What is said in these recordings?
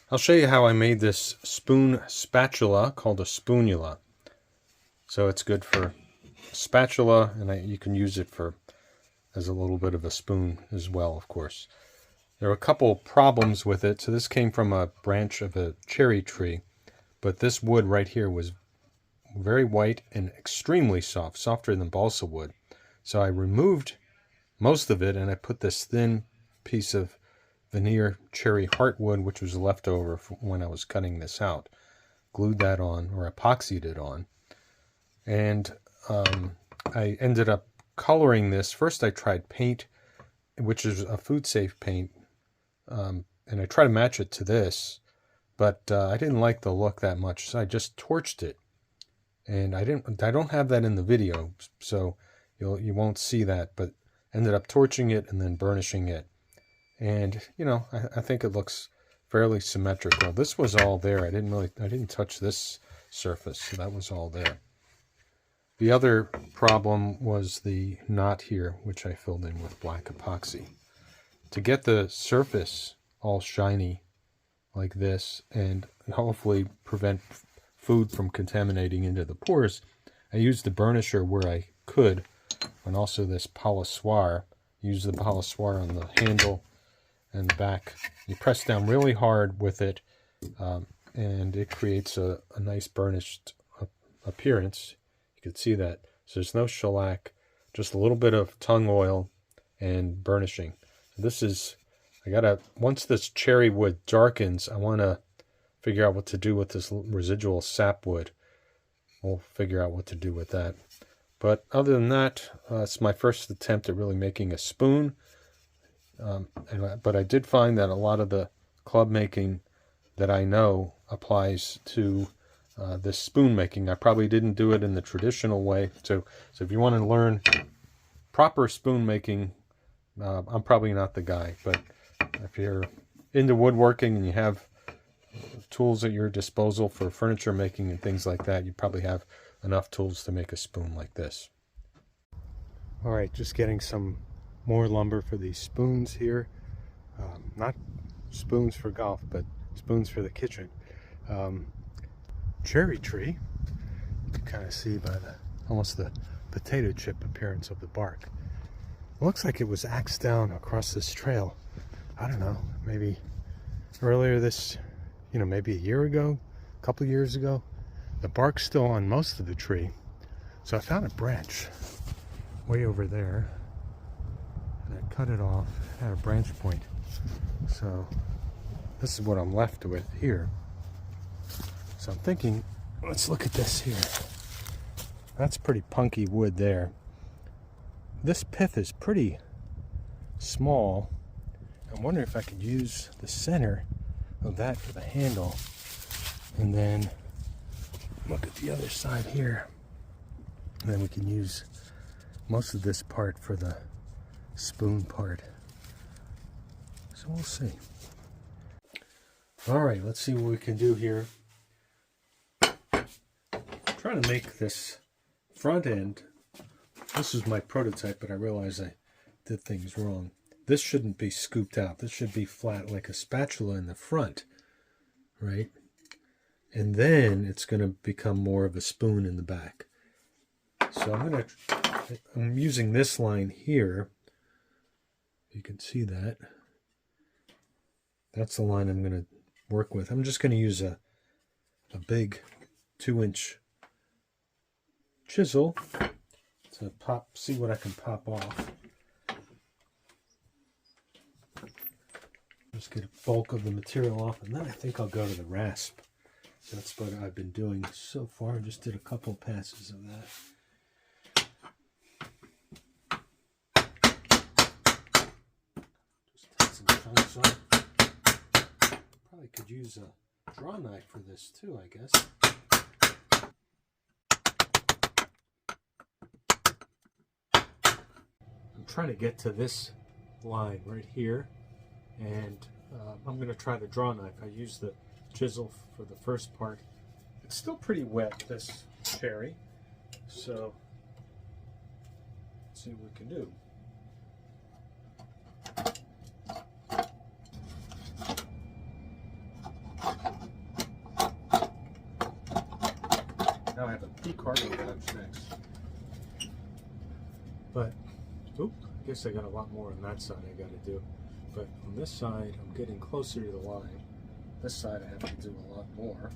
I'll show you how I made this spoon spatula called a spoonula. So it's good for spatula, and you can use it for as a little bit of a spoon as well, of course. There are a couple problems with it. So this came from a branch of a cherry tree, but this wood right here was very white and extremely soft, softer than balsa wood. So I removed most of it and I put this thin piece of veneer cherry heartwood, which was left over when I was cutting this out, glued that on, or epoxied it on, and I ended up coloring this. First I tried paint, which is a food safe paint, and I tried to match it to this, but I didn't like the look that much, so I just torched it, and I don't have that in the video, so you won't see that, but ended up torching it and then burnishing it. And, you know, I think it looks fairly symmetrical. This was all there. I didn't touch this surface, so that was all there. The other problem was the knot here, which I filled in with black epoxy. To get the surface all shiny like this and hopefully prevent food from contaminating into the pores, I used the burnisher where I could, and also this polissoir. Use the polissoir on the handle and the back. You press down really hard with it, and it creates a nice burnished appearance. You can see that. So there's no shellac, just a little bit of tung oil and burnishing. This is, once this cherry wood darkens, I want to figure out what to do with this residual sapwood. We'll figure out what to do with that. But other than that, it's my first attempt at really making a spoon. But I did find that a lot of the club making that I know applies to this spoon making. I probably didn't do it in the traditional way. So if you want to learn proper spoon making, I'm probably not the guy. But if you're into woodworking and you have tools at your disposal for furniture making and things like that, you probably have enough tools to make a spoon like this. All right, just getting some more lumber for these spoons here. Not spoons for golf, but spoons for the kitchen. Cherry tree. You can kind of see by almost the potato chip appearance of the bark. It looks like it was axed down across this trail. I don't know, maybe earlier this, maybe a year ago, a couple of years ago. The bark's still on most of the tree. So I found a branch way over there, and I cut it off, had a branch point. So this is what I'm left with here. So I'm thinking, let's look at this here. That's pretty punky wood there. This pith is pretty small. I'm wondering if I could use the center of that for the handle, and then look at the other side here, and then we can use most of this part for the spoon part. So we'll see. All right, let's see what we can do here. I'm trying to make this front end. This is my prototype, but I realized I did things wrong. This shouldn't be scooped out. This should be flat like a spatula in the front, right? And then it's going to become more of a spoon in the back. So I'm using this line here. You can see that. That's the line I'm going to work with. I'm just going to use a big 2-inch chisel to see what I can pop off. Just get a bulk of the material off, and then I think I'll go to the rasp. That's what I've been doing so far. I just did a couple passes of that. Just take some chunks off. Probably could use a draw knife for this too, I guess. I'm trying to get to this line right here, and I'm going to try the draw knife. I used the chisel for the first part. It's still pretty wet, this cherry, so let's see what we can do. Now I have a P-cargo gouge next. But, oop, I guess I got a lot more on that side I got to do. But on this side, I'm getting closer to the line. This side I have to do a lot more.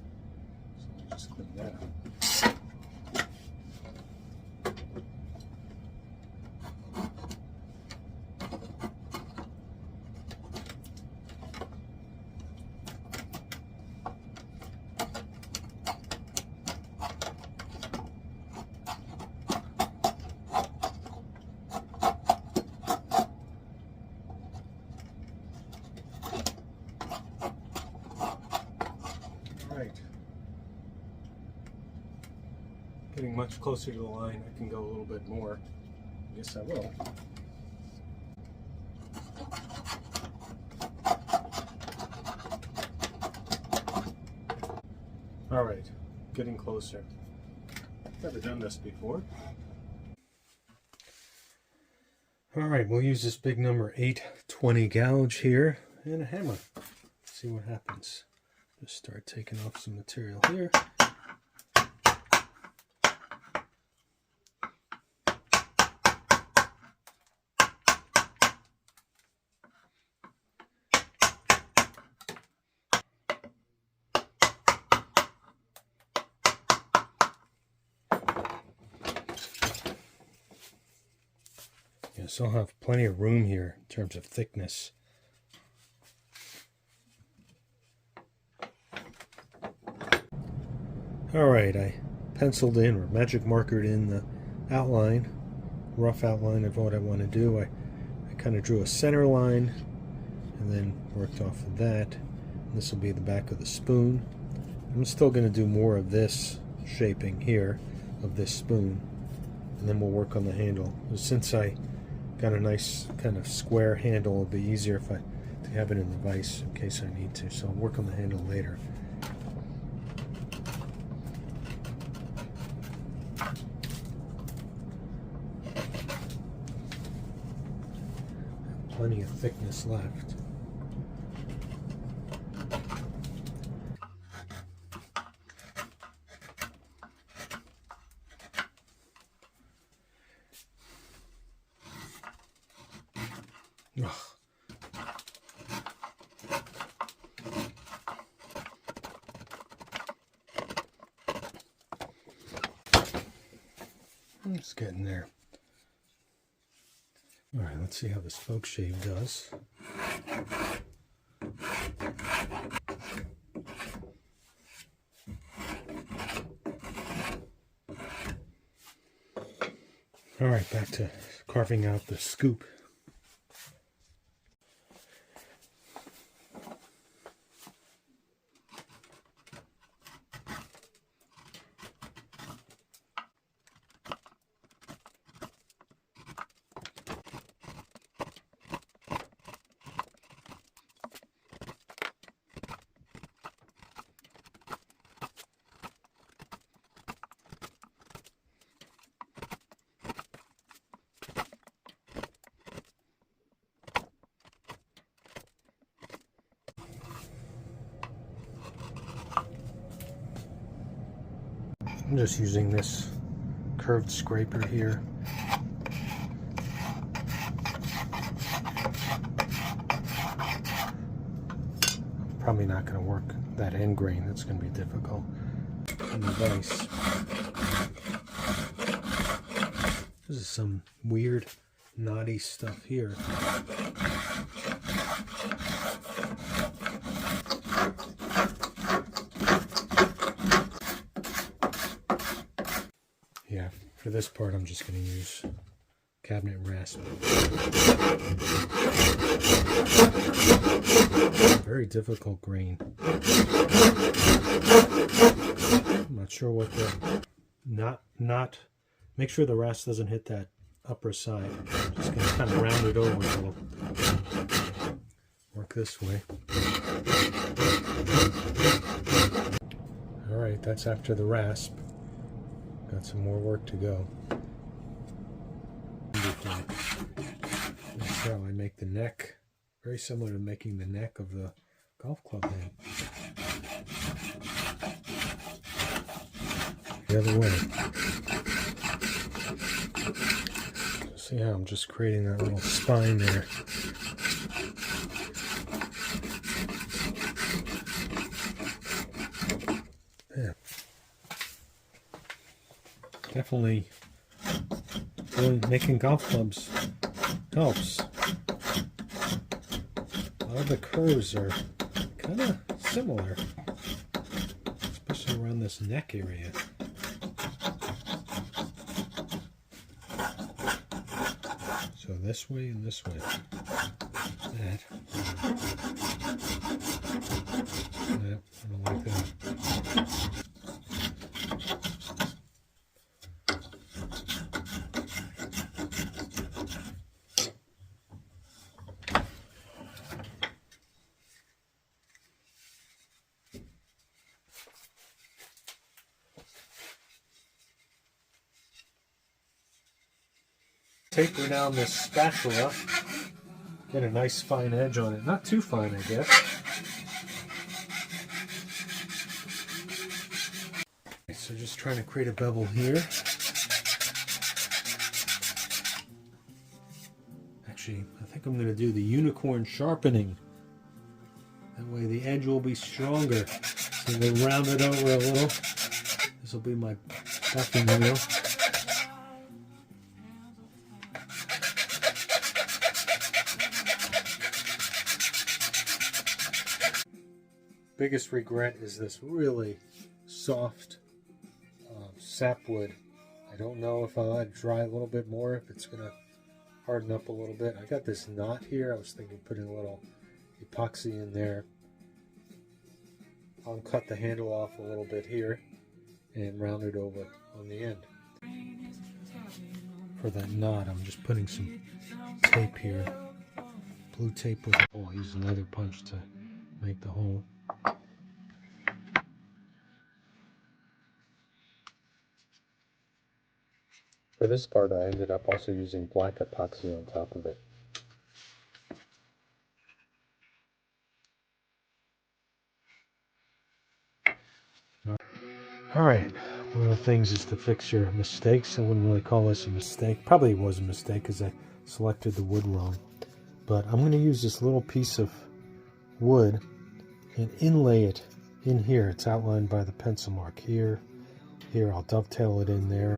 So let me just clean that up. Getting much closer to the line. I can go a little bit more. I guess I will. All right, getting closer. Never done this before. All right, we'll use this big number 820 gouge here and a hammer. See what happens. Just start taking off some material here. So I'll have plenty of room here in terms of thickness. Alright, I penciled in or magic markered in the outline, rough outline of what I want to do. I kind of drew a center line and then worked off of that. This will be the back of the spoon. I'm still going to do more of this shaping here of this spoon, and then we'll work on the handle. Since I got a nice kind of square handle, it'll be easier if I have it in the vise in case I need to. So I'll work on the handle later. Plenty of thickness left. Ugh. I'm just getting there. All right, let's see how this folk shave does. All right, back to carving out the scoop. I'm just using this curved scraper here. Probably not going to work that end grain. That's going to be difficult on the vise. This is some weird knotty stuff here. Yeah, for this part I'm just going to use cabinet rasp. Very difficult grain. I'm not sure what the make sure the rasp doesn't hit that upper side. Just going to kind of round it over a little. Work this way. Alright, that's after the rasp. Got some more work to go. That's how I make the neck. Very similar to making the neck of the golf club head. the other way. See how I'm just creating that little spine there. Yeah. Definitely making golf clubs helps. A lot of the curves are kind of similar, especially around this neck area. So this way and this way. That. I don't like that. Taper down this spatula, get a nice fine edge on it. Not too fine, I guess. So just trying to create a bevel here. Actually, I think I'm going to do the unicorn sharpening. That way the edge will be stronger. So we'll round it over a little. This will be my buffing wheel. Biggest regret is this really soft sapwood. I don't know if I'll let it dry a little bit more, if it's going to harden up a little bit. I got this knot here. I was thinking putting a little epoxy in there. I'll cut the handle off a little bit here and round it over on the end. For that knot, I'm just putting some tape here. Blue tape with a hole. I'll use another punch to make the hole. For this part, I ended up also using black epoxy on top of it. Alright, one of the things is to fix your mistakes. I wouldn't really call this a mistake. Probably was a mistake because I selected the wood wrong. But I'm going to use this little piece of wood and inlay it in here. It's outlined by the pencil mark here. Here, I'll dovetail it in there.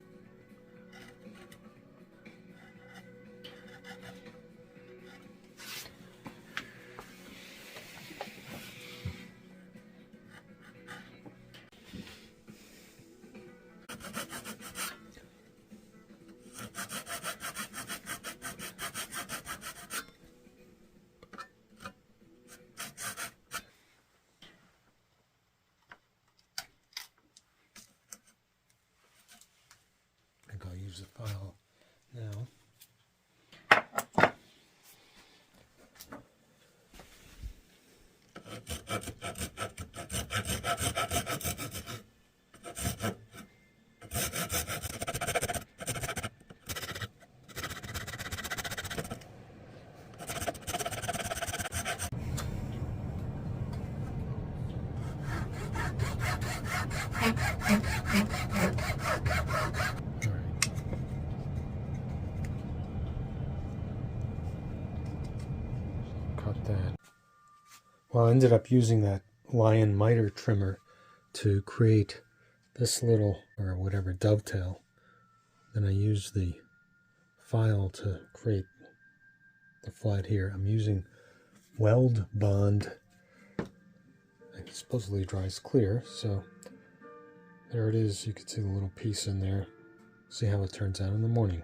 I'll use the file now. Cut that. Well, I ended up using that lion miter trimmer to create this little, or whatever, dovetail. Then I used the file to create the flat here. I'm using Weld Bond. It supposedly dries clear, so there it is. You can see the little piece in there. See how it turns out in the morning.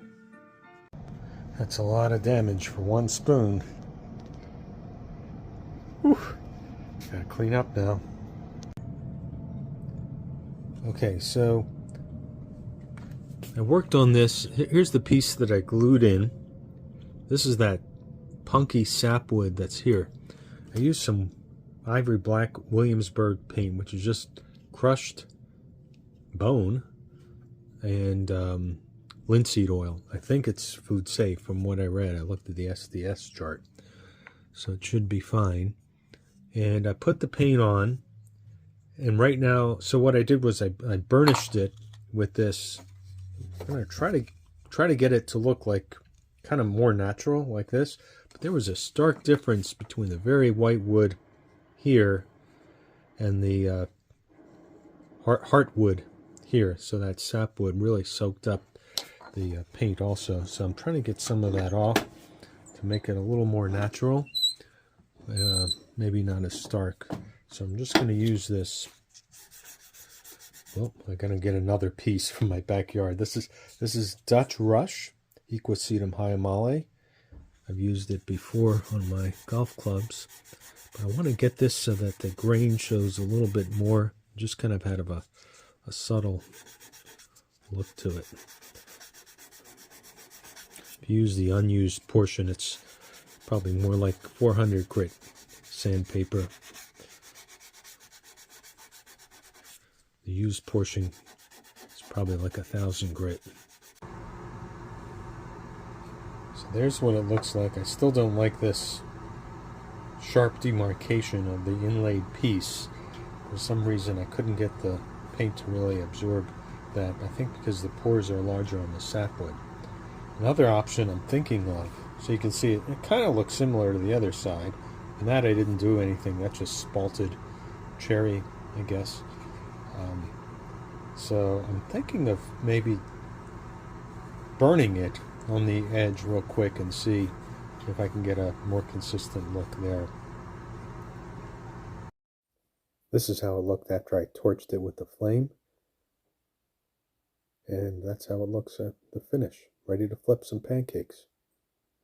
That's a lot of damage for one spoon. Whew. Gotta clean up now. Okay, so I worked on this. Here's the piece that I glued in. This is that punky sapwood that's here. I used some ivory black Williamsburg paint, which is just crushed bone and linseed oil. I think it's food safe from what I read. I looked at the SDS chart, so it should be fine. And I put the paint on, and right now, so what I did was I burnished it with this. I'm going to try to get it to look like kind of more natural like this. But there was a stark difference between the very white wood here and the heartwood here. So that sapwood really soaked up the paint also. So I'm trying to get some of that off to make it a little more natural. Maybe not as stark. So I'm just going to use this. Well, I'm going to get another piece from my backyard. This is Dutch Rush, Equisetum hyemale. I've used it before on my golf clubs. But I want to get this so that the grain shows a little bit more. Just kind of had a subtle look to it. If you use the unused portion, it's probably more like 400 grit sandpaper. The used portion is probably like 1,000 grit. So there's what it looks like. I still don't like this sharp demarcation of the inlaid piece. For some reason I couldn't get the paint to really absorb that. I think because the pores are larger on the sapwood. Another option I'm thinking of, so you can see it kind of looks similar to the other side, and that I didn't do anything. That's just spalted cherry, I guess. So I'm thinking of maybe burning it on the edge real quick and see if I can get a more consistent look there. This is how it looked after I torched it with the flame. And that's how it looks at the finish. Ready to flip some pancakes.